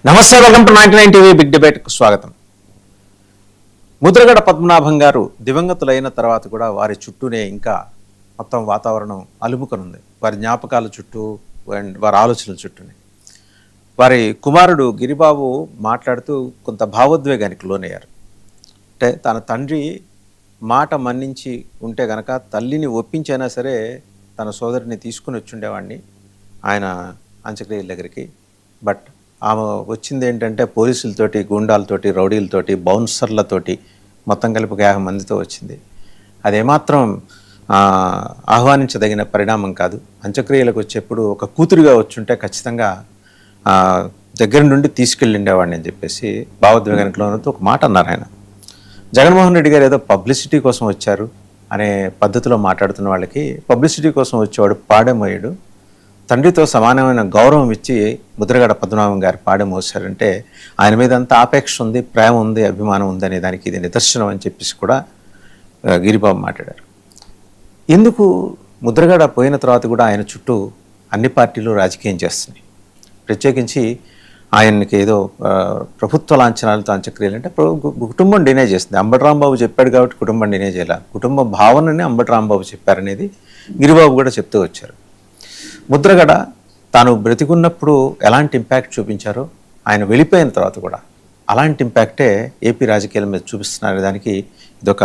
నమస్తే, welcome to 99 TV big డిబేట్కు స్వాగతం. ముద్రగడ పద్మనాభం గారు దివంగతులైన తర్వాత కూడా వారి చుట్టూనే ఇంకా మొత్తం వాతావరణం అలుముకొనుంది. వారి జ్ఞాపకాల చుట్టూ అండ్ వారి ఆలోచనల చుట్టూనే. వారి కుమారుడు గిరిబాబు మాట్లాడుతూ కొంత భావోద్వేగానికి లోనయ్యారు. అంటే తన తండ్రి మాట మన్నించి ఉంటే గనక తల్లిని ఒప్పించైనా సరే తన సోదరిని తీసుకుని వచ్చుండేవాడిని ఆయన అంత్యక్రియల దగ్గరికి. బట్ ఆమె వచ్చింది ఏంటంటే పోలీసులతోటి, గూండాలతోటి, రౌడీలతోటి, బౌన్సర్లతోటి మొత్తం కలిపి 50 మందితో వచ్చింది. అదేమాత్రం ఆహ్వానించదగిన పరిణామం కాదు. అంత్యక్రియలకు వచ్చేప్పుడు ఒక కూతురుగా వచ్చుంటే ఖచ్చితంగా దగ్గర నుండి తీసుకెళ్ళిండేవాడిని అని చెప్పేసి భావోద్వేగానికి లోనవుతూ ఒక మాట అన్నారు ఆయన. జగన్మోహన్ రెడ్డి గారు ఏదో పబ్లిసిటీ కోసం వచ్చారు అనే పద్ధతిలో మాట్లాడుతున్న వాళ్ళకి పబ్లిసిటీ కోసం వచ్చేవాడు పాడేమోయాడు. తండ్రితో సమానమైన గౌరవం ఇచ్చి ముద్రగడ పద్మనాభం గారు పాడే మోసారంటే ఆయన మీద అంతా ఆపేక్ష ఉంది, ప్రేమ ఉంది, అభిమానం ఉంది అనే దానికి ఇది నిదర్శనం అని చెప్పేసి కూడా గిరిబాబు మాట్లాడారు. ఎందుకు ముద్రగడ పోయిన తర్వాత కూడా ఆయన చుట్టూ అన్ని పార్టీలు రాజకీయం చేస్తున్నాయి. ప్రత్యేకించి ఆయనకి ఏదో ప్రభుత్వ లాంఛనాలతో అంత్యక్రియలు అంటే కుటుంబం డినే చేస్తుంది. అంబటి రాంబాబు చెప్పాడు కాబట్టి కుటుంబం డినే చేయాల, కుటుంబ భావనని అంబటి రాంబాబు చెప్పారనేది గిరిబాబు కూడా చెప్తూ వచ్చారు. ముద్రగడ తాను బ్రతికున్నప్పుడు ఎలాంటి ఇంపాక్ట్ చూపించారో ఆయన వెళ్ళిపోయిన తర్వాత కూడా అలాంటి ఇంపాక్టే ఏపీ రాజకీయాల మీద చూపిస్తున్నారు. దానికి ఇదొక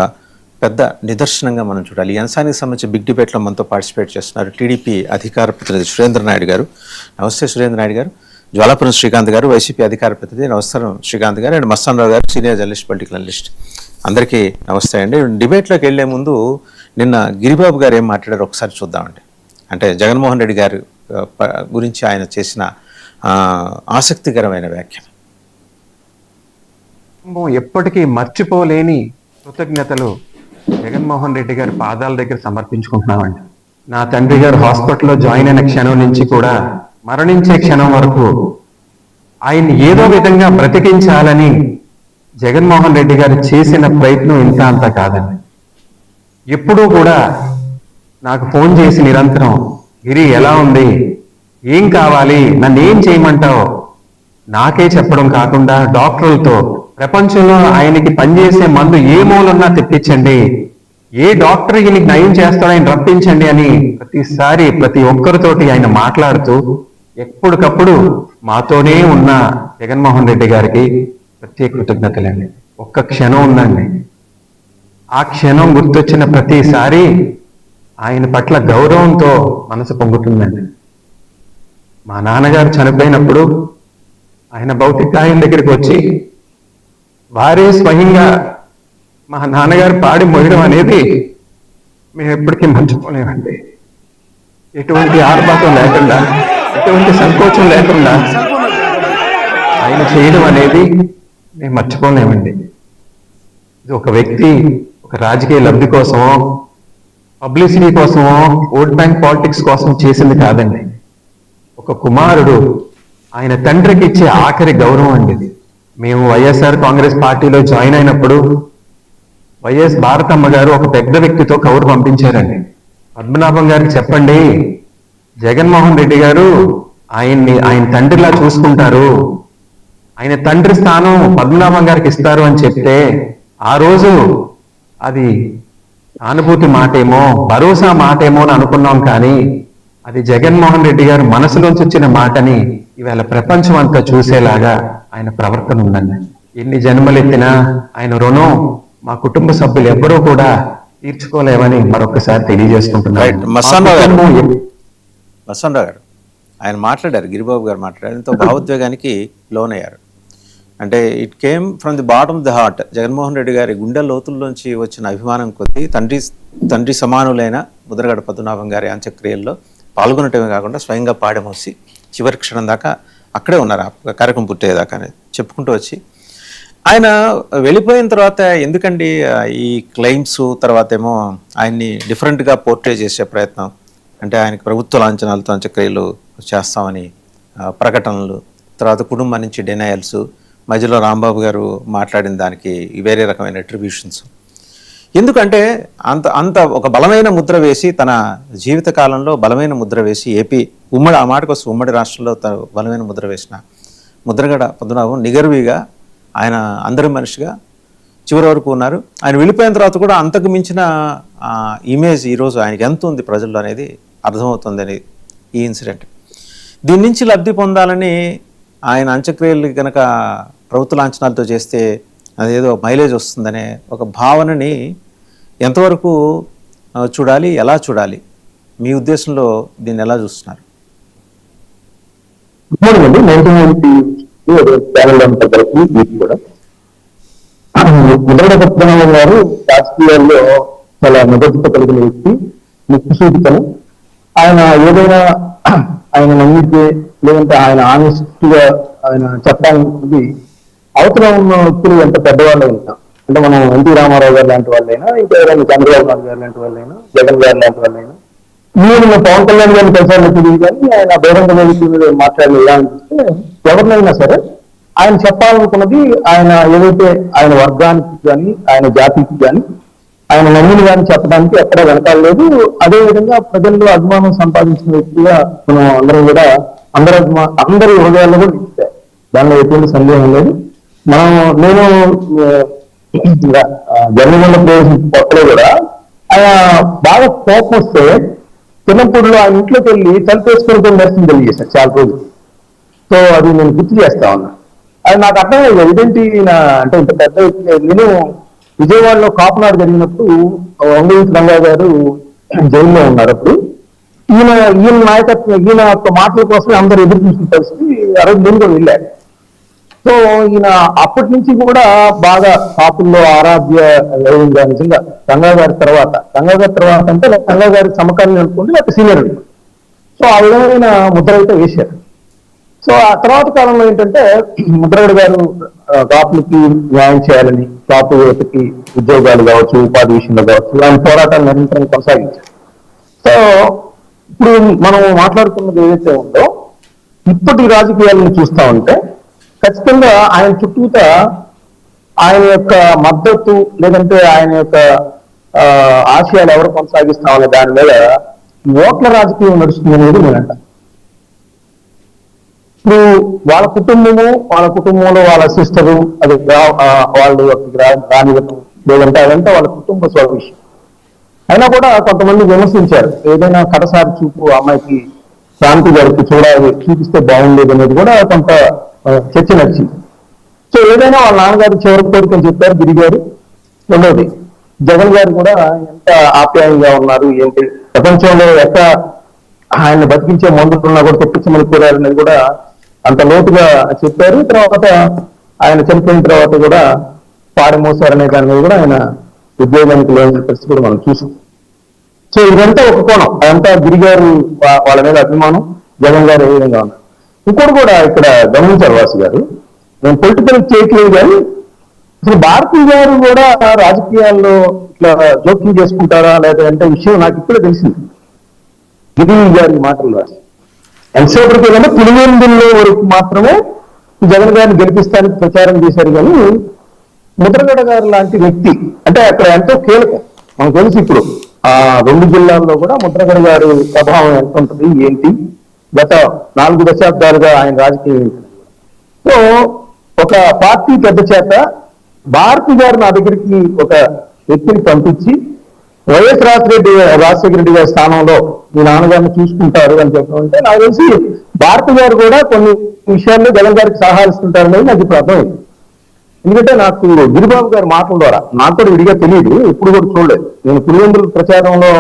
పెద్ద నిదర్శనంగా మనం చూడాలి. ఈ అంశానికి సంబంధించి బిగ్ డిబేట్లో మనతో పార్టిసిపేట్ చేస్తున్నారు టీడీపీ అధికార ప్రతినిధి సురేంద్ర నాయుడు గారు. నమస్తే సురేంద్ర నాయుడు గారు. జ్వాలాపురం శ్రీకాంత్ గారు, వైసీపీ అధికార ప్రతినిధి. నమస్కారం శ్రీకాంత్ గారు. అండ్ మస్తానరావు గారు, సీనియర్ జర్నలిస్ట్, పొలిటికల్ అనలిస్ట్. అందరికీ నమస్తే అండి. డిబేట్లోకి వెళ్లే ముందు నిన్న గిరిబాబు గారు ఏం మాట్లాడారో ఒకసారి చూద్దామండి. అంటే జగన్మోహన్ రెడ్డి గారి గురించి ఆయన చేసిన ఆసక్తికరమైన వ్యాఖ్య. ఎప్పటికీ మర్చిపోలేని కృతజ్ఞతలు జగన్మోహన్ రెడ్డి గారి పాదాల దగ్గర సమర్పించుకుంటున్నామండి. నా తండ్రి గారు హాస్పిటల్లో జాయిన్ అయిన క్షణం నుంచి కూడా మరణించే క్షణం వరకు ఆయన్ని ఏదో విధంగా బ్రతికించాలని జగన్మోహన్ రెడ్డి గారు చేసిన ప్రయత్నం ఇంత అంత కాదండి. ఎప్పుడూ కూడా నాకు ఫోన్ చేసి నిరంతరం, గిరి ఎలా ఉంది, ఏం కావాలి, నన్ను ఏం చేయమంటావు, నాకే చెప్పడం కాకుండా డాక్టర్లతో ప్రపంచంలో ఆయనకి పనిచేసే మందు ఏ మూలన్నా తెప్పించండి, ఏ డాక్టర్ ఈయనకి నయం చేస్తాడో ఆయన రప్పించండి అని ప్రతిసారి ప్రతి ఒక్కరితోటి ఆయన మాట్లాడుతూ ఎప్పటికప్పుడు మాతోనే ఉన్న జగన్మోహన్ రెడ్డి గారికి ప్రత్యేక కృతజ్ఞతలండి. ఒక్క క్షణం ఉందండి, ఆ క్షణం గుర్తొచ్చిన ప్రతిసారి ఆయన పట్ల గౌరవంతో మనసు పొంగుతుందండి. మా నాన్నగారు చనిపోయినప్పుడు ఆయన భౌతికాయం దగ్గరికి వచ్చి వారే స్వయంగా మా నాన్నగారు పాడి మోయడం అనేది మేము ఎప్పటికీ మర్చిపోలేమండి. ఎటువంటి ఆర్భాటం లేకుండా, ఎటువంటి సంకోచం లేకుండా ఆయన చేయడం అనేది మేము మర్చిపోలేమండి. ఇది ఒక వ్యక్తి ఒక రాజకీయ లబ్ధి కోసమో, పబ్లిసిటీ కోసమో, ఓట్ బ్యాంక్ పాలిటిక్స్ కోసం చేసింది కాదండి. ఒక కుమారుడు ఆయన తండ్రికి ఇచ్చే ఆఖరి గౌరవం అండి. మేము వైఎస్ఆర్ కాంగ్రెస్ పార్టీలో జాయిన్ అయినప్పుడు వైఎస్ భారతమ్మ గారు ఒక పెద్ద వ్యక్తితో కబురు పంపించారండి. పద్మనాభం గారికి చెప్పండి, జగన్మోహన్ రెడ్డి గారు ఆయన తండ్రిలా చూసుకుంటారు, ఆయన తండ్రి స్థానం పద్మనాభం గారికి ఇస్తారు అని చెప్తే ఆ రోజు అది సానుభూతి మాటేమో, భరోసా మాటేమో అని అనుకున్నాం. కానీ అది జగన్మోహన్ రెడ్డి గారు మనసులోంచి వచ్చిన మాటని ఇవాళ ప్రపంచం అంతా చూసేలాగా ఆయన ప్రవర్తన ఉందండి. ఎన్ని జన్మలెత్తినా ఆయన రుణం మా కుటుంబ సభ్యులు ఎవ్వరూ కూడా తీర్చుకోలేమని మరొకసారి తెలియజేసుకుంటున్నారు. మస్తానరావు గారు ఆయన మాట్లాడారు, గిరిబాబు గారు మాట్లాడారు, ఎంతో భావోద్వేగానికి లోనయ్యారు. అంటే it came from the bottom of the heart. Jaganmohan Reddy గారి గుండె లోతుల్లోంచి వచ్చిన అభిమానం కొద్దీ తండ్రి సమానులైన ముద్రగడ పద్మనాభం గారి అంత్యక్రియల్లో పాల్గొనటమే కాకుండా స్వయంగా పాడమోసి చివరి క్షణం దాకా అక్కడే ఉన్నారు, ఆ కార్యక్రమం పుట్టేదాకా అనేది చెప్పుకుంటూ వచ్చి ఆయన వెళ్ళిపోయిన తర్వాత ఎందుకండి ఈ క్లెయిమ్స్, తర్వాత ఏమో ఆయన్ని డిఫరెంట్గా పోర్ట్రే చేసే ప్రయత్నం, అంటే ఆయనకు ప్రభుత్వ లాంఛనాలతో అంత్యక్రియలు చేస్తామని ప్రకటనలు, తర్వాత కుటుంబం నుంచి డినయల్స్, మధ్యలో రాంబాబు గారు మాట్లాడిన దానికి వేరే రకమైన అట్రిబ్యూషన్స్. ఎందుకంటే అంత ఒక బలమైన ముద్ర వేసి, తన జీవిత కాలంలో బలమైన ముద్ర వేసి, ఏపీ ఉమ్మడి, ఆ మాటకు వస్తే ఉమ్మడి రాష్ట్రంలో బలమైన ముద్ర వేసిన ముద్రగడ పద్మనాభం నిగర్విగా ఆయన అందరి మనిషిగా చివరి వరకు ఉన్నారు. ఆయన వెళ్ళిపోయిన తర్వాత కూడా అంతకు మించిన ఇమేజ్ ఈరోజు ఆయనకి ఎంత ఉంది ప్రజల్లో అనేది అర్థమవుతుందని ఈ ఇన్సిడెంట్. దీని నుంచి లబ్ధి పొందాలని ఆయన అంత్యక్రియలు కనుక ప్రభుత్వ లాంఛనాలతో చేస్తే అదేదో మైలేజ్ వస్తుందనే ఒక భావనని ఎంతవరకు చూడాలి, ఎలా చూడాలి? మీ ఉద్దేశంలో దీన్ని ఎలా చూస్తున్నారు? ముద్రగడ పద్మనాభం గారు రాజకీయాల్లో చాలా నిబద్ధత కలిగిన వ్యక్తి, ముక్కుసూటితనం. ఆయన ఏదైనా ఆయన నమ్మితే లేదంటే ఆయన ఆనెస్ట్ గా ఆయన చెప్పాలనుకున్నది అవతల ఉన్న వ్యక్తులు ఎంత పెద్దవాళ్ళు ఉంటాం అంటే మనం ఎన్టీ రామారావు గారు లాంటి వాళ్ళైనా, ఇంకా ఎవరైనా చంద్రబాబు నాయుడు గారు లాంటి వాళ్ళైనా, జగన్ గారు లాంటి వాళ్ళైనా, మీరు పవన్ కళ్యాణ్ గారిని కలిసారని తెలియదు కానీ ఆయన బహిరంగ వేదిక మీద మాట్లాడిన ఎలా అనిపిస్తే ఎవరినైనా సరే ఆయన చెప్పాలనుకున్నది ఆయన ఏదైతే ఆయన వర్గానికి కానీ ఆయన జాతికి కానీ ఆయన నమ్మిని కానీ చెప్పడానికి ఎక్కడ వెనకాలేదు. అదేవిధంగా ప్రజల్లో అభిమానం సంపాదించిన వ్యక్తిగా మనం అందరం కూడా అందరి హృదయాల్లో కూడా ఇస్తాయి, దానిలో ఎటువంటి సందేహం లేదు. నేను జన్మగొండ ప్రవేశించిన కొత్తలో కూడా ఆయన బాగా కోపం వస్తే చిన్నప్పుడులో ఆయన ఇంట్లోకి వెళ్ళి తలుపేసుకొని దర్శనం తెలియజేశారు చాలా రోజులు. సో అది నేను గుర్తు చేస్తా ఉన్నా. అది నాకు అర్థమైంది ఇదేంటి అంటే ఇంత పెద్ద నేను విజయవాడలో కాపునాడు జరిగినప్పుడు వంగవీటి రంగా గారు జైల్లో ఉన్నారు. అప్పుడు ఈయన నాయకత్వం ఈయన మాటల కోసమే అందరూ ఎదురు చూసిన పరిస్థితి ఆ రోజు నేను కూడా వెళ్ళాడు. సో ఈయన అప్పటి నుంచి కూడా బాగా కాపుల్లో ఆరాధ్య దైవంగా నిజంగా రంగా గారి తర్వాత అంటే రంగా గారికి సమకాలీన అనుకోండి లేకపోతే సీనియర్ అనుకోండి. సో ఆ విధమైన ముద్ర అయితే వేశారు. సో ఆ తర్వాత కాలంలో ఏంటంటే ముద్రగడ గారు కాపులకి న్యాయం చేయాలని, కాపు యువతకి ఉద్యోగాలు కావచ్చు, ఉపాధి విషయంలో కావచ్చు ఆయన పోరాటాలు నిరంతరం కొనసాగించారు. సో ఇప్పుడు మనం మాట్లాడుతున్నది ఏదైతే ఉందో ఇప్పటి రాజకీయాలను చూస్తా ఉంటే ఖచ్చితంగా ఆయన చుట్టూత ఆయన యొక్క మద్దతు లేదంటే ఆయన యొక్క ఆశయాలు ఎవరు కొనసాగిస్తామనే దాని మీద ఓట్ల రాజకీయం నడుస్తుంది అనేది నేనంట. ఇప్పుడు వాళ్ళ కుటుంబంలో వాళ్ళ సిస్టరు అది వాళ్ళు రానివ్వటం లేదంటే అదంతా వాళ్ళ కుటుంబ స్వవిషయం. అయినా కూడా కొంతమంది విమర్శించారు, ఏదైనా కడసారి చూపు అమ్మాయికి శాంతి గారికి చూపిస్తే బాగుండేది అనేది కూడా కొంత చర్చ నచ్చింది. సో ఏదైనా వాళ్ళ నాన్నగారు చివరి కోరిక అని చెప్పారు గిరిగారు. రెండోది జగన్ గారు కూడా ఎంత ఆప్యాయంగా ఉన్నారు ఏంటి, ప్రపంచంలో ఎక్క ఆయన బతికించే మందులున్నా కూడా తెప్పించమని కోరారనేది కూడా అంత లోతుగా చెప్పారు. తర్వాత ఆయన చనిపోయిన తర్వాత కూడా పాడమోసారనే దాని మీద కూడా ఆయన ఉద్యోగానికి లేని పరిస్థితి కూడా మనం చూసాం. సో ఇదంతా ఒక కోణం, అదంతా గిరిగారు వాళ్ళ మీద అభిమానం, జగన్ గారు ఏ విధంగా ఉన్నారు. ఇంకోటి కూడా ఇక్కడ గమనించారు వాసు గారు, నేను పొలిటికల్ చేయట్లేదు కానీ అసలు భారతీయ గారు కూడా రాజకీయాల్లో ఇట్లా జోక్యం చేసుకుంటారా లేదంటే విషయం నాకు ఇప్పుడే తెలిసింది. గిరి గారి మాటలు ఎంతసేపటికి ఏదైనా పులివెందుల్లో వరకు మాత్రమే జగన్ గారిని గెలిపిస్తానికి ప్రచారం చేశారు. కానీ ముద్రగడ గారు లాంటి వ్యక్తి అంటే అక్కడ ఎంతో కీలకం మనకు తెలుసు. ఇప్పుడు ఆ 2 జిల్లాల్లో కూడా ముద్రగడ గారి ప్రభావం ఎంత ఉంటుంది ఏంటి, గత 4 దశాబ్దాలుగా ఆయన రాజకీయం. సో ఒక పార్టీ పెద్ద చేత భారతి గారు నా దగ్గరికి ఒక వ్యక్తిని పంపించి వైఎస్ రాజశేఖర రెడ్డి గారి స్థానంలో మీ నాన్నగారిని చూసుకుంటారు అని చెప్పమంటే నాకు తెలిసి భారతి గారు కూడా కొన్ని విషయాల్లో జగన్ గారికి సహాయిస్తుంటారు అనేది నాకు ఇప్పుడు అర్థమైంది. ఎందుకంటే నాకు గిరిబాబు గారి మాటల ద్వారా నాకు కూడా విడిగా తెలియదు, ఎప్పుడు కూడా చూడలేదు. నేను పులివెందుల ప్రచారంలో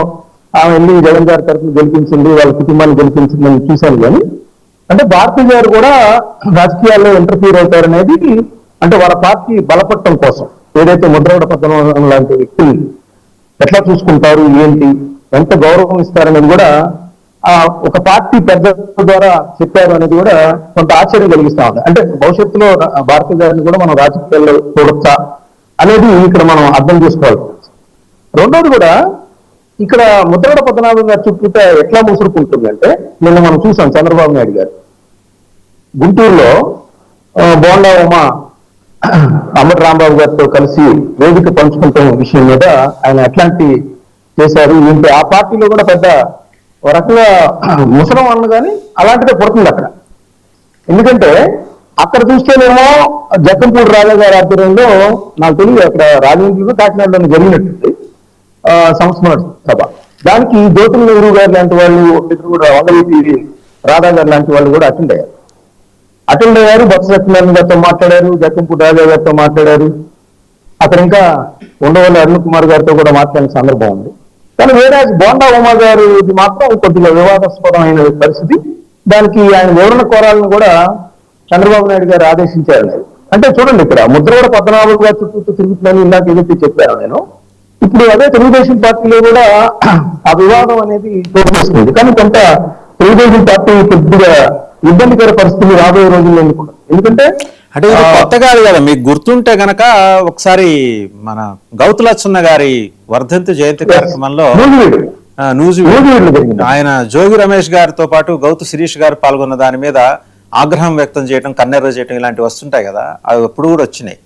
ఆమె వెళ్ళి జగన్ గారి తరఫున గెలిపించింది, వాళ్ళ కుటుంబాన్ని గెలిపించింది అని చూశాను. కానీ అంటే భారతి గారు కూడా రాజకీయాల్లో ఇంటర్ఫీర్ అవుతారనేది అంటే వాళ్ళ పార్టీ బలపడటం కోసం ఏదైతే ముద్రగడ పద్మనాభం లాంటి వ్యక్తులు ఎట్లా చూసుకుంటారు ఏంటి, ఎంత గౌరవం ఇస్తారనేది కూడా ఒక పార్టీ పెద్ద ద్వారా చెప్పారు అనేది కూడా కొంత ఆశ్చర్యం కలిగిస్తా ఉంది. అంటే భవిష్యత్తులో భారతి గారిని కూడా మనం రాజకీయాల్లో చూడొచ్చా అనేది ఇక్కడ మనం అర్థం చేసుకోవాలి. రెండోది కూడా ఇక్కడ ముద్రగడ పద్మనాభం గారి చుట్టూ ఎట్లా ముసురుకుంటుందంటే నిన్న మనం చూసాం చంద్రబాబు నాయుడు గారు గుంటూరులో బోండా ఉమా అంబటి రాంబాబు గారితో కలిసి వేదిక పంచుకుంటున్న విషయం మీద ఆయన ఎట్లాంటి చేశారు ఏంటి. ఆ పార్టీలో కూడా పెద్ద ఒక రకంగా ముసలం అన్న కానీ అలాంటిదే పుడుతుంది అక్కడ. ఎందుకంటే అక్కడ చూస్తేనేమో జక్కంపూడి రాజా గారి ఆధ్వర్యంలో నాకు తెలియదు అక్కడ రాజమండ్రిలో కాకినాడలో జరిగినట్టుంది సంస్మరణ సభ. దానికి జ్యోతుల నెహ్రూ గారు లాంటి వాళ్ళు ఇద్దరు కూడా వంగవీటి రాధా గారు లాంటి వాళ్ళు కూడా అటెండ్ అయ్యారు. బొత్స సత్యనారాయణ గారితో మాట్లాడారు, జక్కంపూడి రాజా గారితో మాట్లాడారు. అక్కడ ఇంకా ఉండవల్లి అరుణ్ కుమార్ గారితో కూడా మాట్లాడిన సందర్భం ఉంది. కానీ వేరే బోండా ఉమా గారు ఇది మాత్రం కొద్దిగా వివాదాస్పదమైన పరిస్థితి. దానికి ఆయన వివరణ కోరాలను కూడా చంద్రబాబు నాయుడు గారు ఆదేశించారు. అంటే చూడండి, ఇక్కడ ముద్రగడ పద్మనాభం గారు చుట్టూ తిరుగుతుందని ఇందాక ఏదైతే చెప్పాను నేను, ఇప్పుడు అదే తెలుగుదేశం పార్టీలో కూడా ఆ వివాదం అనేది చోటు చేసుకుంది. కానీ కొంత తెలుగుదేశం పార్టీ కొద్దిగా ఇబ్బందికర పరిస్థితులు రాబోయే రోజుల్లో కూడా. ఎందుకంటే అంటే ఇది కొత్త కాదు కదా, మీకు గుర్తుంటే గనక ఒకసారి మన గౌతులచ్చన్న గారి వర్ధంతి జయంతి కార్యక్రమంలో ఆయన జోగి రమేష్ గారితో పాటు గౌతు శిరీష్ గారు పాల్గొన్న దాని మీద ఆగ్రహం వ్యక్తం చేయడం, కన్నెర్ర చేయడం ఇలాంటివి వస్తుంటాయి కదా, అవి ఎప్పుడు కూడా వచ్చినాయి.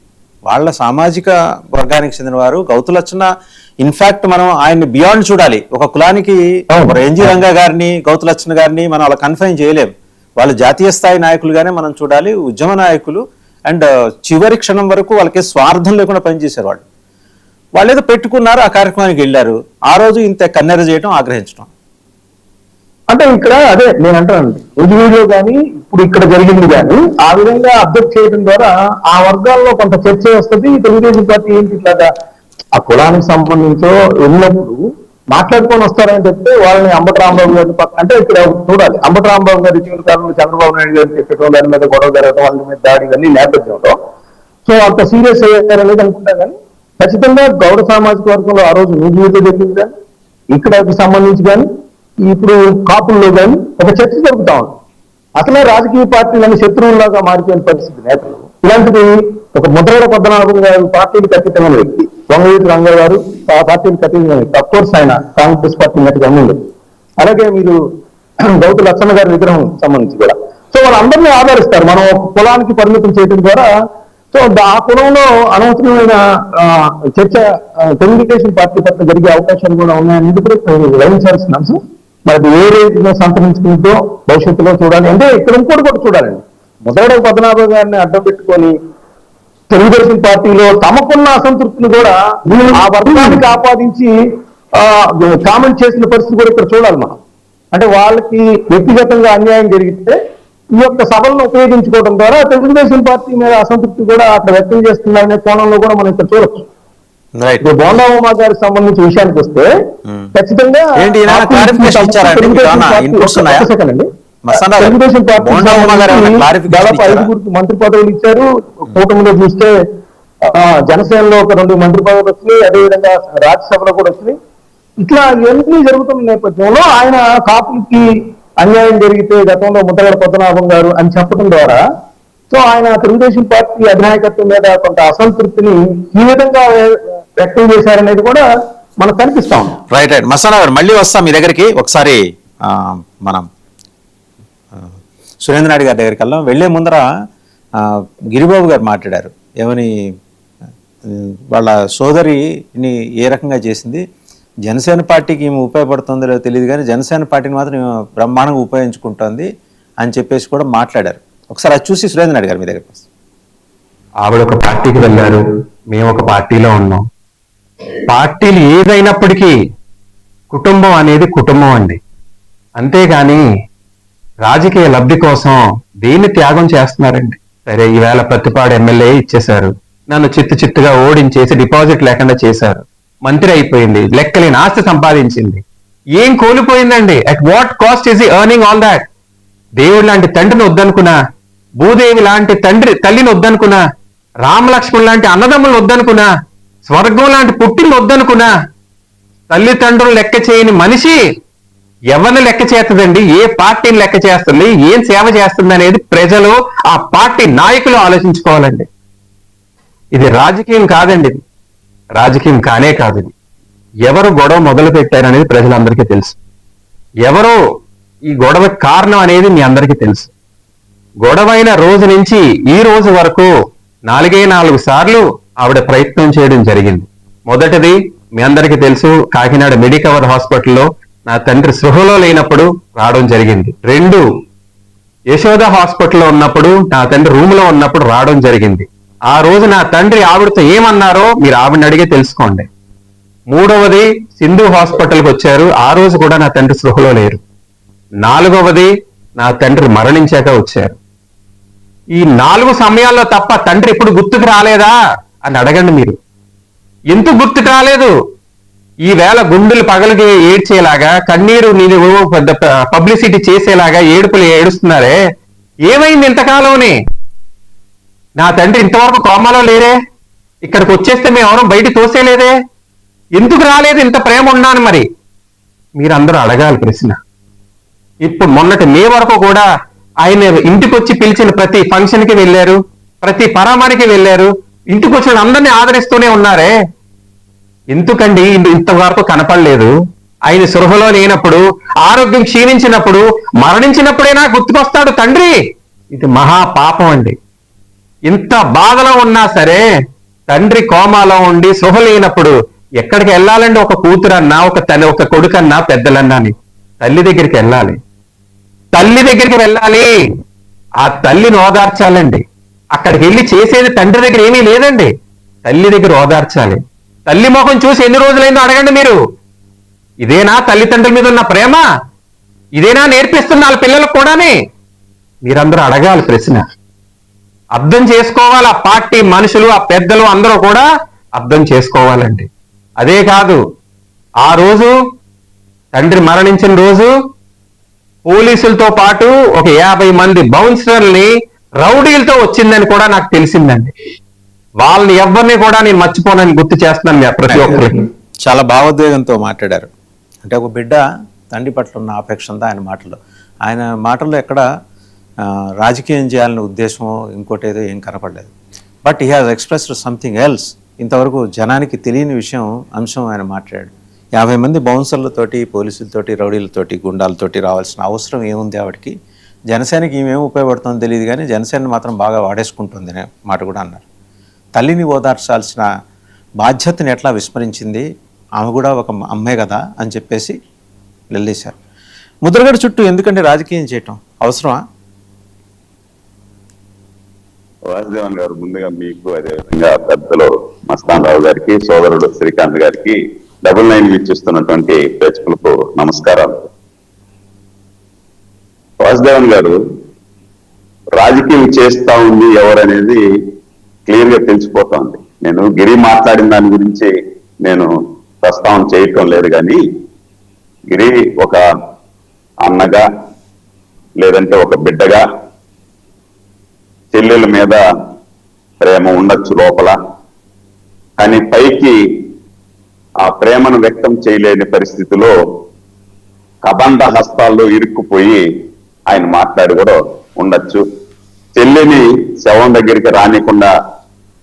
వాళ్ళ సామాజిక వర్గానికి చెందిన వారు గౌతులచ్చన్న. ఇన్ఫాక్ట్ మనం ఆయన్ని బియాండ్ చూడాలి. ఒక కులానికి ఎన్జీ రంగా గారిని, గౌతులచ్చన్న గారిని మనం అలా కన్ఫైన్ చేయలేం. వాళ్ళు జాతీయ స్థాయి నాయకులుగానే మనం చూడాలి, ఉద్యమ నాయకులు. అండ్ చివరి క్షణం వరకు వాళ్ళకి స్వార్థం లేకుండా పనిచేశారు. వాళ్ళు ఏదో పెట్టుకున్నారు, ఆ కార్యక్రమానికి వెళ్ళారు. ఆ రోజు ఇంత కన్నెర చేయడం, ఆగ్రహించడం అంటే ఇక్కడ అదే నేను అంటాను, ఇండివిజువల్ కానీ ఇప్పుడు ఇక్కడ జరిగింది కానీ ఆ విధంగా అబ్జెక్ట్ చేయడం ద్వారా ఆ వర్గాల్లో కొంత చర్చ వస్తుంది. తెలుగుదేశం పార్టీ ఏంటి ఇట్లాగా ఆ కులానికి సంబంధించో వెళ్ళినప్పుడు మాట్లాడుకొని వస్తారని చెప్తే వాళ్ళని అంబటి రాంబాబు గారి అంటే ఇక్కడ చూడాలి. అంబటి రాంబాబు గారి ఇటీవల కాలంలో చంద్రబాబు నాయుడు గారు చెప్పడం, దాని మీద గొడవ జరగడం, వాళ్ళ మీద దాడి ఇవన్నీ నేపథ్యంలో సో అంత సీరియస్ అయ్యారనేది అనుకుంటా. కానీ ఖచ్చితంగా గౌడ సామాజిక వర్గంలో ఆ రోజు న్యూజివీడ్లో జరిగింది కానీ ఇక్కడకి సంబంధించి కానీ ఇప్పుడు కాపుల్లో కానీ ఒక చర్చ జరుగుతా ఉంది. అసలే రాజకీయ పార్టీలను శత్రువులాగా మారిపోయిన పరిస్థితి నేతలు. ఇలాంటిది ఒక ముద్రగడ పద్మనాభం గారు పార్టీకి ఖచ్చితమైన వ్యక్తి, వంగవీటి రంగా గారు ఆ పార్టీకి ఖచ్చితమైన వ్యక్తి. అఫ్ కోర్స్ ఆయన కాంగ్రెస్ పార్టీ నట్టుగా ఉంది. అలాగే మీరు గౌతు లచ్చన్న గారి విగ్రహం సంబంధించి కూడా సో వాళ్ళందరినీ ఆదరిస్తారు. మనం కులానికి పరిమితం చేయడం ద్వారా సో ఆ కులంలో అనవసరమైన చర్చ తెలుగుదేశం పార్టీ పట్ల జరిగే అవకాశాలు కూడా ఉన్నాయని కూడా గ్రహించాల్సిన అంశం. మరి ఏ రేటుగా సంతరించుకుంటూ భవిష్యత్తులో చూడాలి. అంటే ఇక్కడ ఇంకోటి కూడా చూడాలండి, ముద్రగడ పద్మనాభం గారిని అడ్డం పెట్టుకొని తెలుగుదేశం పార్టీలో తమకున్న అసంతృప్తిని కూడా ఆ వర్గానికి ఆపాదించి కామెంట్ చేసిన పరిస్థితి కూడా ఇక్కడ చూడాలి మనం. అంటే వాళ్ళకి వ్యక్తిగతంగా అన్యాయం జరిగితే ఈ యొక్క సభలను ఉపయోగించుకోవడం ద్వారా తెలుగుదేశం పార్టీ మీద అసంతృప్తి కూడా అక్కడ వ్యక్తం చేస్తున్నారనే కోణంలో కూడా మనం ఇక్కడ చూడొచ్చు. బోండా ఉమా గారికి సంబంధించిన విషయానికి వస్తే ఖచ్చితంగా తెలుగుదేశం పార్టీ దాదాపు 5 మంత్రి పదవులు ఇచ్చారు. కూటమిలో చూస్తే జనసేనలో ఒక 2 మంత్రి పదవులు వచ్చినాయి, అదేవిధంగా రాజ్యసభలో కూడా వచ్చినాయి. ఇట్లా ఇవన్నీ జరుగుతున్న నేపథ్యంలో ఆయన కాపులకి అన్యాయం జరిగితే గతంలో ముద్రగడ పద్మనాభం గారు అని చెప్పడం ద్వారా సో ఆయన తెలుగుదేశం పార్టీ అధినాయకత్వం మీద కొంత అసంతృప్తిని ఈ విధంగా వ్యక్తం చేశారనేది కూడా మనకు కనిపిస్తాం. రైట్. మస్తాన్ గారు మళ్ళీ వస్తాం మీ దగ్గరికి. ఒకసారి మనం సురేంద్ర నాయుడు గారి దగ్గరికి వెళ్దాం. వెళ్లే ముందర గిరిబాబు గారు మాట్లాడారు. ఏమని వాళ్ళ సోదరిని ఏ రకంగా చేసింది, జనసేన పార్టీకి ఏమి ఉపయోగపడుతుందో లేదో తెలియదు కానీ జనసేన పార్టీని మాత్రం బ్రహ్మాండంగా ఉపయోగించుకుంటుంది అని చెప్పేసి కూడా మాట్లాడారు. ఒకసారి అది చూసి సురేంద్ర నాయుడు గారు మీ దగ్గరికి వస్తాం. ఆవిడ ఒక పార్టీకి వెళ్ళారు, మేము ఒక పార్టీలో ఉన్నాం. పార్టీలు ఏదైనప్పటికీ కుటుంబం అనేది కుటుంబం అండి. అంతేగాని రాజకీయ లబ్ధి కోసం దేన్ని త్యాగం చేస్తున్నారండి. సరే, ఈవేళ ప్రతిపాడు ఎమ్మెల్యే ఇచ్చేశారు, నన్ను చిత్తుగా ఓడించేసి డిపాజిట్ లేకుండా చేశారు, మంత్రి అయిపోయింది, లెక్కలేని ఆస్తి సంపాదించింది. ఏం కోల్పోయిందండి? At what cost is earning all that? దేవుడు లాంటి తండ్రిని వద్దనుకున్నా, భూదేవి లాంటి తల్లిని వద్దనుకున్నా, రామలక్ష్మణ్ లాంటి అన్నదమ్ములను వద్దనుకున్నా, స్వర్గం లాంటి పుట్టిని వద్దనుకున్నా, తల్లిదండ్రులు లెక్క చేయని మనిషి ఎవరిని లెక్క చేస్తుందండి? ఏ పార్టీని లెక్క చేస్తుంది? ఏం సేవ చేస్తుంది అనేది ప్రజలు, ఆ పార్టీ నాయకులు ఆలోచించుకోవాలండి. ఇది రాజకీయం కాదండి, ఇది రాజకీయం కానే కాదు. ఇది ఎవరు గొడవ మొదలు పెట్టారనేది ప్రజలందరికీ తెలుసు. ఎవరో ఈ గొడవ కారణం అనేది మీ అందరికీ తెలుసు. గొడవైన రోజు నుంచి ఈ రోజు వరకు 4 సార్లు ఆవిడ ప్రయత్నం చేయడం జరిగింది. మొదటిది మీ అందరికీ తెలుసు, కాకినాడ మెడికవర్ హాస్పిటల్లో నా తండ్రి సృహలో లేనప్పుడు రావడం జరిగింది. 2 యశోద హాస్పిటల్లో ఉన్నప్పుడు నా తండ్రి రూమ్ లో ఉన్నప్పుడు రావడం జరిగింది. ఆ రోజు నా తండ్రి ఆవిడతో ఏమన్నారో మీరు ఆవిడని అడిగే తెలుసుకోండి. మూడవది సింధు హాస్పిటల్కి వచ్చారు, ఆ రోజు కూడా నా తండ్రి స్పృహలో లేరు. నాలుగవది నా తండ్రి మరణించాక వచ్చారు. ఈ 4 సమయాల్లో తప్ప తండ్రి ఇప్పుడు గుర్తుకు రాలేదా అని అడగండి మీరు. ఎందుకు గుర్తుకు రాలేదు? ఈవేళ గుండెలు పగలికి ఏడ్చేలాగా, కన్నీరు నీరు పెద్ద పబ్లిసిటీ చేసేలాగా ఏడుపులు ఏడుస్తున్నారే, ఏమైంది ఇంతకాలంని? నా తండ్రి ఇంతవరకు కోమాలో లేరే, ఇక్కడికి వచ్చేస్తే మేము ఎవరో బయట తోసేలేదే, ఎందుకు రాలేదు? ఇంత ప్రేమ ఉన్నాను మరి మీరందరూ అడగాలి ప్రశ్న. ఇప్పుడు మొన్నటి మే వరకు కూడా ఆయన ఇంటికి వచ్చి పిలిచిన ప్రతి ఫంక్షన్ కి వెళ్ళారు, ప్రతి పరామానికి వెళ్ళారు, ఇంటికి వచ్చిన అందరినీ ఆదరిస్తూనే ఉన్నారే, ఎందుకండి ఇంతవరకు కనపడలేదు? ఆయన సృహలో లేనప్పుడు, ఆరోగ్యం క్షీణించినప్పుడు, మరణించినప్పుడైనా గుర్తుకొస్తాడు తండ్రి. ఇది మహా పాపం అండి. ఇంత బాధలో ఉన్నా సరే తండ్రి కోమాలో ఉండి సృహ లేనప్పుడు ఎక్కడికి వెళ్ళాలండి? ఒక కూతురన్నా, ఒక కొడుకన్నా, పెద్దలన్నా తల్లి దగ్గరికి వెళ్ళాలి. తల్లి దగ్గరికి వెళ్ళాలి, ఆ తల్లిని ఓదార్చాలండి. అక్కడికి వెళ్ళి చేసేది తండ్రి దగ్గర ఏమీ లేదండి, తల్లి దగ్గర ఓదార్చాలి. తల్లి ముఖం చూసి ఎన్ని రోజులైందో అడగండి మీరు. ఇదేనా తల్లిదండ్రుల మీద ఉన్న ప్రేమ? ఇదేనా నేర్పిస్తున్న వాళ్ళ పిల్లలకు కూడానే? మీరందరూ అడగాలి ప్రశ్న. అర్థం చేసుకోవాలి, ఆ పార్టీ మనుషులు, ఆ పెద్దలు అందరూ కూడా అర్థం చేసుకోవాలండి. అదే కాదు, ఆ రోజు తండ్రి మరణించిన రోజు పోలీసులతో పాటు ఒక 50 మంది బౌన్సర్ని రౌడీలతో వచ్చిందని కూడా నాకు తెలిసిందండి. వాళ్ళని ఎవరిని కూడా నేను మర్చిపోనని గుర్తు చేస్తున్నాను ప్రతి ఒక్కరికి. చాలా భావోద్వేగంతో మాట్లాడారు. అంటే ఒక బిడ్డ తండ్రి పట్ల ఉన్న ఆపేక్షంతో ఆయన మాటల్లో ఎక్కడ రాజకీయం చేయాలనే ఉద్దేశం ఇంకోటి ఏదో ఏం కనపడలేదు. But he has expressed something else. ఇంతవరకు జనానికి తెలియని అంశం ఆయన మాట్లాడాడు. 50 మంది బౌన్సర్లతోటి, పోలీసులతోటి, రౌడీలతోటి, గుండాలతోటి రావాల్సిన అవసరం ఏముంది ఆవిడకి? జనసేనకి ఈమెం ఉపయోగపడుతుందో తెలియదు కానీ జనసేన మాత్రం బాగా వాడేసుకుంటుంది అనే మాట కూడా అన్నారు. తల్లిని ఓదార్చాల్సిన బాధ్యతని ఎట్లా విస్మరించింది, ఆమె కూడా ఒక అమ్మే కదా అని చెప్పేసి వెళ్ళేశారు. ముద్రగడ చుట్టూ ఎందుకంటే రాజకీయం చేయటం అవసరమా? వాసుదేవన్ గారు, ముందుగా మీకు, అదేవిధంగా పెద్దలు మస్తాన్ రావు గారికి, సోదరుడు శ్రీకాంత్ గారికి, 99 వీక్షిస్తున్నటువంటి ప్రేక్షకులకు నమస్కారాలు. వాసుదేవన్ గారు, రాజకీయం చేస్తా ఉంది ఎవరనేది క్లియర్ గా తెలిసిపోతుంది. నేను గిరి మాట్లాడిన దాని గురించి నేను ప్రస్తావన చేయటం లేదు, కానీ గిరి ఒక అన్నగా లేదంటే ఒక బిడ్డగా చెల్లెల మీద ప్రేమ ఉండొచ్చు లోపల, కానీ పైకి ఆ ప్రేమను వ్యక్తం చేయలేని పరిస్థితిలో కబంధ హస్తాల్లో ఇరుక్కుపోయి ఆయన మాట్లాడి కూడా ఉండొచ్చు. చెల్లిని శవం దగ్గరికి రానికుండా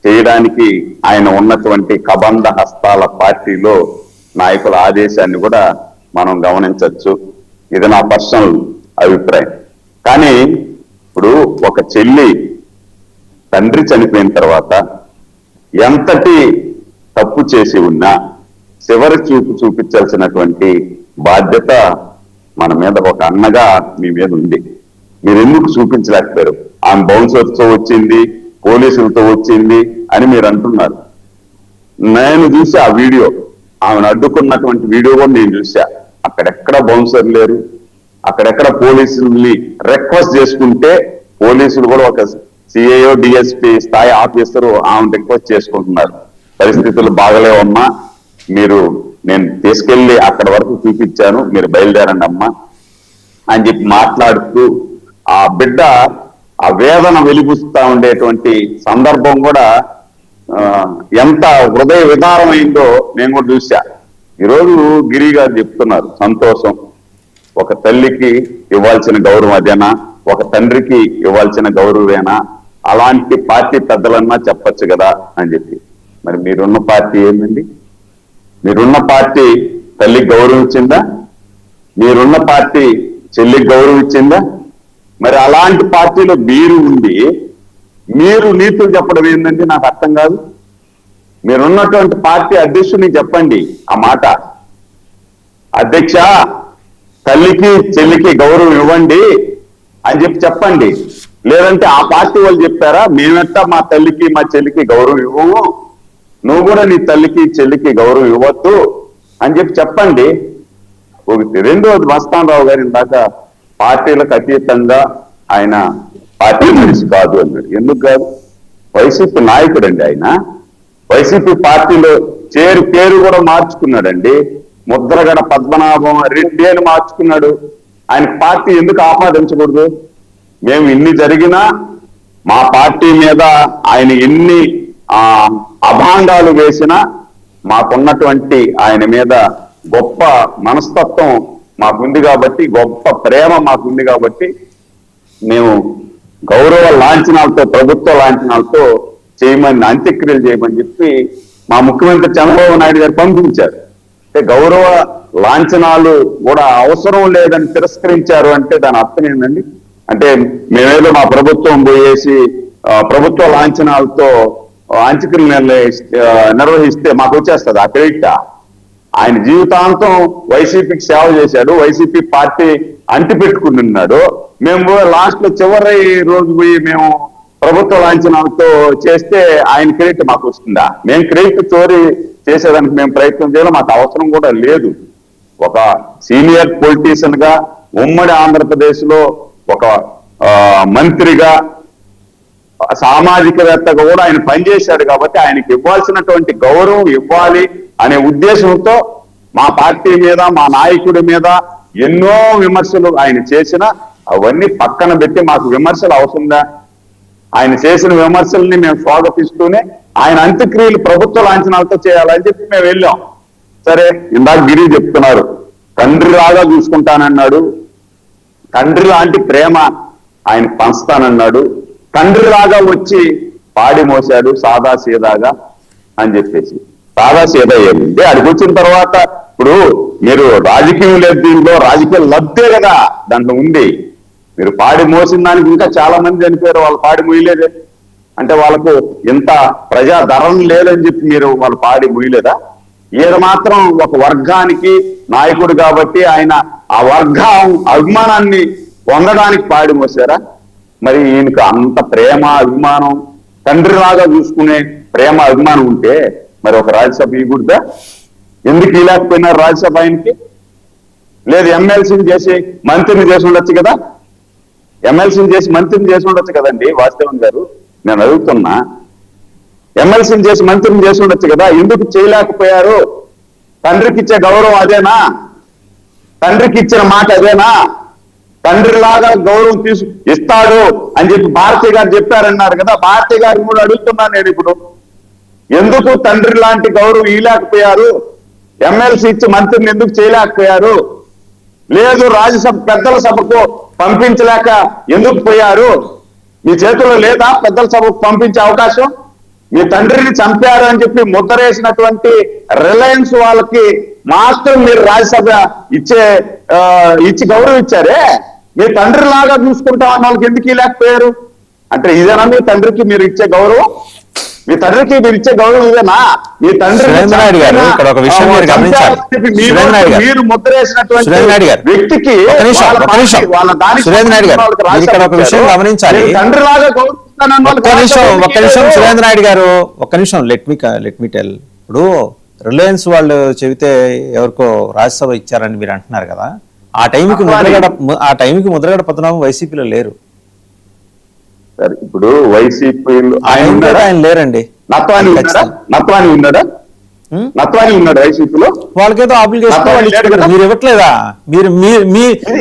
చేయడానికి ఆయన ఉన్నటువంటి కబంధ హస్తాల పార్టీలో నాయకుల ఆదేశాన్ని కూడా మనం గమనించవచ్చు. ఇది నా పర్సనల్ అభిప్రాయం. కానీ ఇప్పుడు ఒక చెల్లి తండ్రి చనిపోయిన తర్వాత ఎంతటి తప్పు చేసి ఉన్నా చివరి చూపు చూపించాల్సినటువంటి బాధ్యత మన మీద ఒక అన్నగా మీ మీద ఉంది. మీరు ఎందుకు చూపించలేకపోయారు? ఆమె బౌన్సర్స్తో వచ్చింది, పోలీసులతో వచ్చింది అని మీరు అంటున్నారు. నేను చూసి ఆ వీడియో, ఆమెను అడ్డుకున్నటువంటి వీడియో కూడా నేను చూసా. అక్కడెక్కడ బౌన్సర్ లేరు, అక్కడెక్కడ పోలీసుల్ని రిక్వెస్ట్ చేసుకుంటే పోలీసులు కూడా ఒక సిఐఓ డిఎస్పీ స్థాయి ఆఫీసరు ఆమెను రిక్వెస్ట్ చేసుకుంటున్నారు. పరిస్థితులు బాగలేవమ్మా, నేను తీసుకెళ్లి అక్కడ వరకు చూపించాను, మీరు బయలుదేరండి అమ్మా అని చెప్పి మాట్లాడుతూ ఆ బిడ్డ ఆ వేదన వెలిబుస్తా ఉండేటువంటి సందర్భం కూడా ఎంత హృదయ విదారమైందో నేను కూడా చూసా. ఈరోజు గిరి గారు చెప్తున్నారు, సంతోషం, ఒక తల్లికి ఇవ్వాల్సిన గౌరవం అదేనా, ఒక తండ్రికి ఇవ్వాల్సిన గౌరవేనా, అలాంటి పార్టీ పెద్దలన్నా చెప్పచ్చు కదా అని చెప్పి. మరి మీరున్న పార్టీ ఏంటండి? మీరున్న పార్టీ తల్లికి గౌరవం ఇచ్చిందా? మీరున్న పార్టీ చెల్లికి గౌరవం ఇచ్చిందా? మరి అలాంటి పార్టీలో మీరు ఉండి మీరు నీతులు చెప్పడం ఏంటంటే నాకు అర్థం కాదు. మీరున్నటువంటి పార్టీ అధ్యక్షుడిని చెప్పండి ఆ మాట, అధ్యక్ష తల్లికి చెల్లికి గౌరవం ఇవ్వండి అని చెప్పండి. లేదంటే ఆ పార్టీ వాళ్ళు చెప్పారా మేమెట్టా మా తల్లికి మా చెల్లికి గౌరవం ఇవ్వము, నువ్వు కూడా నీ తల్లికి చెల్లికి గౌరవం ఇవ్వద్దు అని చెప్పండి. ఒకటి. రెండోది, మస్తానరావు గారు ఇందాక పార్టీలకు అతీతంగా ఆయన పార్టీ మనిషి కాదు అన్నాడు. ఎందుకు కాదు? వైసీపీ నాయకుడు అండి ఆయన. వైసీపీ పార్టీలో పేరు కూడా మార్చుకున్నాడండి. ముద్రగడ పద్మనాభం రెడ్డి అని మార్చుకున్నాడు. ఆయన పార్టీ ఎందుకు ఆపాదించకూడదు? మేము ఇన్ని జరిగినా మా పార్టీ మీద ఆయన ఎన్ని అభాండాలు వేసినా మాకున్నటువంటి ఆయన మీద గొప్ప మనస్తత్వం మాకుంది కాబట్టి, గొప్ప ప్రేమ మాకుంది కాబట్టి మేము గౌరవ లాంఛనాలతో, ప్రభుత్వ లాంఛనాలతో చేయమని, అంత్యక్రియలు చేయమని చెప్పి మా ముఖ్యమంత్రి చంద్రబాబు నాయుడు గారు పంపించారు. అంటే గౌరవ లాంఛనాలు కూడా అవసరం లేదని తిరస్కరించారు అంటే దాని అర్థం ఏంటండి? అంటే మేమేదో మా ప్రభుత్వం పోయేసి ప్రభుత్వ లాంఛనాలతో అంత్యక్రియలు నిర్వహిస్తే మాకు వచ్చేస్తుంది ఆ క్రెడిట్. ఆయన జీవితాంతం వైసీపీకి సేవ చేశాడు, వైసీపీ పార్టీ అంటి పెట్టుకుని ఉన్నాడు. మేము లాస్ట్ లో చివరి రోజు పోయి మేము ప్రభుత్వ లాంఛనాలతో చేస్తే ఆయన క్రెడిట్ మాకు వస్తుందా? మేము క్రెడిట్ చోరీ చేసేదానికి మేము ప్రయత్నం చేయాలి, మాకు అవసరం కూడా లేదు. ఒక సీనియర్ పొలిటీషియన్ గా ఉమ్మడి ఆంధ్రప్రదేశ్ లో ఒక మంత్రిగా, సామాజికవేత్తగా కూడా ఆయన పనిచేశాడు కాబట్టి ఆయనకి ఇవ్వాల్సినటువంటి గౌరవం ఇవ్వాలి అనే ఉద్దేశంతో మా పార్టీ మీద, మా నాయకుడి మీద ఎన్నో విమర్శలు ఆయన చేసినా అవన్నీ పక్కన పెట్టి మాకు విమర్శలు అవసరంగా ఆయన చేసిన విమర్శల్ని మేము స్వాగతిస్తూనే ఆయన అంత్యక్రియలు ప్రభుత్వ లాంఛనాలతో చేయాలని చెప్పి మేము వెళ్ళాం. సరే, ఇందాక గిరి చెప్తున్నారు తండ్రి లాగా చూసుకుంటానన్నాడు, తండ్రి లాంటి ప్రేమ ఆయన పంచుతానన్నాడు, తండ్రి లాగా వచ్చి పాడి మోసాడు సాదా సీదాగా అని చెప్పేసి. సాదా సీదా ఏమింది? అడిగి వచ్చిన తర్వాత ఇప్పుడు మీరు రాజకీయం లేదు, దీంట్లో రాజకీయ లబ్ధే కదా దాంట్లో ఉంది. మీరు పాడి మోసిన దానికి ఇంకా చాలా మంది చనిపోయారు, వాళ్ళు పాడి మొయ్యలేదే. అంటే వాళ్ళకు ఇంత ప్రజాధరం లేదని చెప్పి మీరు వాళ్ళు పాడి మొయ్యలేదా? ఈయన మాత్రం ఒక వర్గానికి నాయకుడు కాబట్టి ఆయన ఆ వర్గం అభిమానాన్ని పొందడానికి పాడి మోసారా? మరి ఈయనకు అంత ప్రేమ అభిమానం, తండ్రిలాగా చూసుకునే ప్రేమ అభిమానం ఉంటే మరి ఒక రాజ్యసభ ఇవ్వకూడదా? ఎందుకు ఇలాకపోయినారు రాజ్యసభ ఆయనకి? లేదు, ఎమ్మెల్సీని చేసి మంత్రిని చేసి ఉండొచ్చు కదా, ఎమ్మెల్సీని చేసి మంత్రిని చేసి ఉండొచ్చు కదండి వాసుదేవన్ గారు. నేను అడుగుతున్నా, ఎమ్మెల్సీని చేసి మంత్రిని చేసి ఉండొచ్చు కదా, ఎందుకు చేయలేకపోయారు? తండ్రికి ఇచ్చే గౌరవం అదేనా? తండ్రికి ఇచ్చిన మాట అదేనా? తండ్రిలాగా గౌరవం ఇస్తాడు అని చెప్పి భారతి గారు చెప్పారన్నారు కదా, భారతి గారు కూడా అడుగుతున్నాను నేను ఇప్పుడు, ఎందుకు తండ్రి లాంటి గౌరవం ఇవ్వలేకపోయారు? ఎమ్మెల్సీ ఇచ్చి మంత్రిని ఎందుకు చేయలేకపోయారు? లేదు, రాజ్యసభ పెద్దల సభకు పంపించలేక ఎందుకు పోయారు? మీ చేతుల్లో లేదా పెద్దల సభకు పంపించే అవకాశం? మీ తండ్రిని చంపారు అని చెప్పి ముద్రేసినటువంటి రిలయన్స్ వాళ్ళకి మాత్రం మీరు రాజ్యసభ ఇచ్చి గౌరవం ఇచ్చారే, మీ తండ్రి లాగా చూసుకుంటామన్న వాళ్ళకి ఎందుకు లేకపోయారు? అంటే ఇదేనా మీ తండ్రికి మీరు ఇచ్చే గౌరవం? మీ తండ్రికి మీరు ఇచ్చే గౌరవం ఇదేనా? మీ తండ్రి మీరు ముద్రేసినటువంటి వ్యక్తికి తండ్రి లాగా సురేంద్ర నాయుడు గారు ఒక్క నిమిషం లెట్ మీ టెల్. ఇప్పుడు రిలయన్స్ వాళ్ళు చెబితే ఎవరికో రాజ్యసభ ఇచ్చారని మీరు అంటున్నారు కదా, ఆ టైంకి ముద్రగడ పద్మనాభం వైసీపీలో లేరు. ఇప్పుడు వైసీపీలో ఆయన లేరండి. నత్వాని ఉన్నాడా? నత్వాని ఉన్నాడు వైసీపీలో. వాళ్ళకేదో అప్లికేషన్ మీరు ఇవ్వట్లేదా? మీరు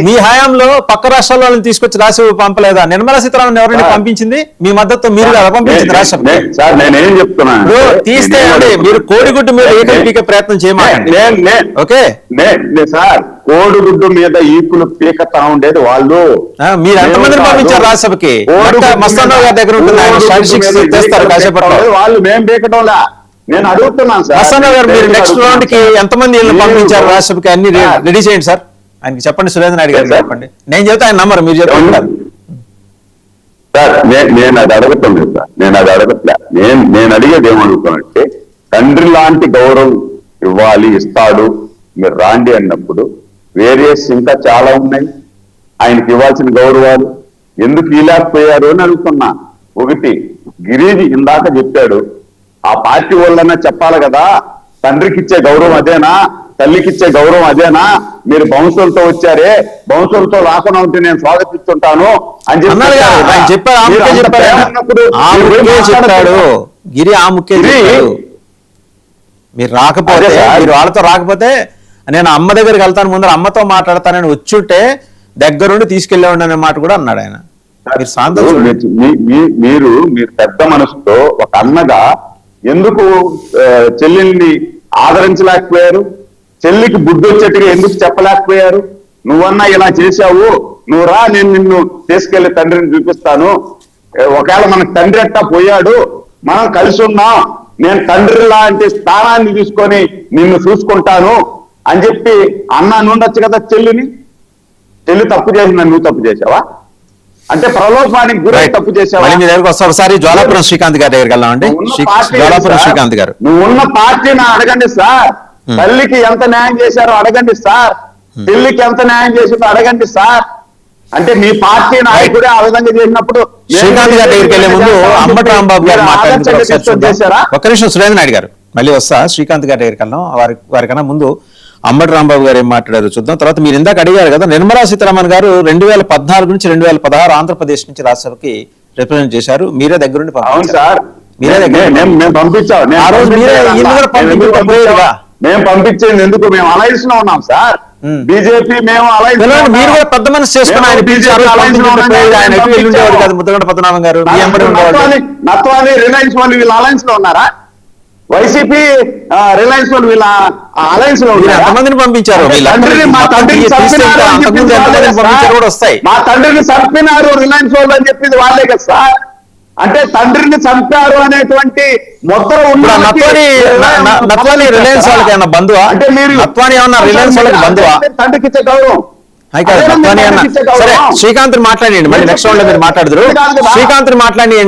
మీ హయాంలో పక్క రాష్ట్రాల వాళ్ళని తీసుకొచ్చి రాజ్యసభ పంపలేదా? నిర్మలా సీతారామన్ ఎవరైనా పంపించింది? మీ మద్దతు మీరు కదా పంపించింది రాజ్యసభ. సార్ నేనేం చెప్తున్నాను, తీస్తే మీరు కోడిగుడ్డు మీద ఏకైక ప్రయత్నం చేయమండి. ఓకే సార్, కోడిగుడ్డు మీద ఈకులు పీకతా ఉండేది వాళ్ళు. మీరు ఎంతమందిని పంపించారు రాజ్యసభకి? మస్తానరావు గారి దగ్గర ఉంటుంది, వాళ్ళు మేము పీకటంలా. నేను అడుగుతున్నాను సార్, మస్తానరావు గారు మీరు నెక్స్ట్ రౌండ్ కి ఎంతమంది పంపించారు రాజ్యసభకి? అన్ని రెడీ చేయండి సార్, ఆయనకి చెప్పండి. సురేంద్ర నాయుడు గారు చెప్పండి, నేను చెబుతా ఆయన నంబర్, మీరు చెప్తారు సార్. నేను అది అడగట్లేదు సార్, నేను అది అడగట్లే. నేను అడిగేది ఏమడుగుతానంటే, తండ్రి లాంటి గౌరవం ఇవ్వాలి, ఇస్తాడు, మీరు రాండి అన్నప్పుడు వేరియస్ ఇంకా చాలా ఉన్నాయి ఆయనకి ఇవ్వాల్సిన గౌరవాలు. ఎందుకు ఇలాకపోయారు అని అడుగుతున్నా. ఒకటి, గిరీజీ ఇందాక చెప్పాడు, ఆ పార్టీ వాళ్ళన్నా చెప్పాలి కదా, తండ్రికి ఇచ్చే గౌరవం అదేనా, తల్లికి ఇచ్చే గౌరవం అదేనా, మీరు బౌన్సులతో వచ్చారే, బౌన్సులతో రాకుండా ఉంటే నేను స్వాగతిస్తుంటాను అని అన్నారుగా, ఆయన చెప్పారు, ఆ ముఖ్యం చెప్పాడు గిరి, ఆ ముఖ్యం చెప్పాడు. మీరు రాకపోతే, మీరు వాళ్ళతో రాకపోతే నేను అమ్మ దగ్గరికి వెళ్తాను, ముందర అమ్మతో మాట్లాడతానని వచ్చుంటే దగ్గరుండి తీసుకెళ్ళేవాడి అనే మాట కూడా అన్నాడు ఆయన. మీరు పెద్ద మనసుతో ఒక అన్నగా ఎందుకు చెల్లెల్ని ఆదరించలేకపోయారు? చెల్లికి బుద్ధి వచ్చేట్టుగా ఎందుకు చెప్పలేకపోయారు? నువ్వన్నా ఇలా చేశావు, నువ్వు రా, నేను నిన్ను తీసుకెళ్లి తండ్రిని చూపిస్తాను, ఒకవేళ మనకు తండ్రి అట్టా పోయాడు, మనం కలిసి ఉన్నాం, నేను తండ్రి లాంటి స్థానాన్ని తీసుకొని నిన్ను చూసుకుంటాను అని చెప్పి అన్న నుండొచ్చు కదా చెల్లిని. చెల్లి తప్పు చేసిందని నువ్వు తప్పు చేసావా? అంటే ప్రలోభానికి గురై తప్పు చేసావా? ఒకసారి జ్వాలాపురం శ్రీకాంత్ గారి దగ్గరికి వెళ్దామండి. జ్వాలాపురం శ్రీకాంత్ గారు, నువ్వు ఉన్న పార్టీని అడగండి సార్, తల్లికి ఎంత న్యాయం చేశారో అడగండి సార్, చెల్లికి ఎంత న్యాయం చేసిందో అడగండి సార్. అంటే మీ పార్టీ నాయకుడే ఆ విధంగా చేసినప్పుడు శ్రీకాంత్ గారి దగ్గరికి వెళ్లే ముందు అంబటి రాంబాబు గారు మాట్లాడారు. ఒక్క నిమిషం సురేంద్ర నాయుడు గారు, మళ్ళీ వస్తా శ్రీకాంత్ గారి దగ్గరికి వెళ్దాం. వారికన్నా ముందు అంబటి రాంబాబు గారు ఏం మాట్లాడారు చూద్దాం. తర్వాత మీరు ఇందాక అడిగారు కదా, నిర్మలా సీతారామన్ గారు 2014 నుంచి 2016 ఆంధ్రప్రదేశ్ నుంచి రాజ్యసభకి రిప్రజెంట్ చేశారు. మీరే దగ్గరుండి సార్, మీరే మేము పంపించాం. మేము పంపించేది ఎందుకు? మేము అలయన్స్ లో ఉన్నాం సార్, బీజేపీ మేము అలయన్స్. మీరు కూడా పెద్ద మనసు చేసుకుని ఆయన పిలిచారు, ముద్దగడ్డ పద్మనాభం గారు, నత్వాని, రిలయన్స్ వాళ్ళు వీళ్ళు అలయన్స్ లో ఉన్నారా? వైసీపీ రిలయన్స్ వాళ్ళు వీళ్ళ అలయన్స్ లో ఎంతమందిని పంపించారు? మా తండ్రిని చంపినారు రిలయన్స్ వాళ్ళు అని చెప్పింది వాళ్ళే కదా సార్. అంటే తండ్రిని చంపారు అనేటువంటి మొత్తం నత్వాని రిలయన్స్ వాళ్ళకి ఏమన్నా బంధువా? అంటే మీరు నత్వాని ఏమన్నా రిలయన్స్ వాళ్ళకి బంధువా? తండ్రికి ఇచ్చే గౌరవం. సరే, శ్రీకాంత్ మాట్లాడండి, మళ్ళీ నెక్స్ట్ రౌండ్ లో మీరు మాట్లాడదురు. శ్రీకాంత్ మాట్లాడి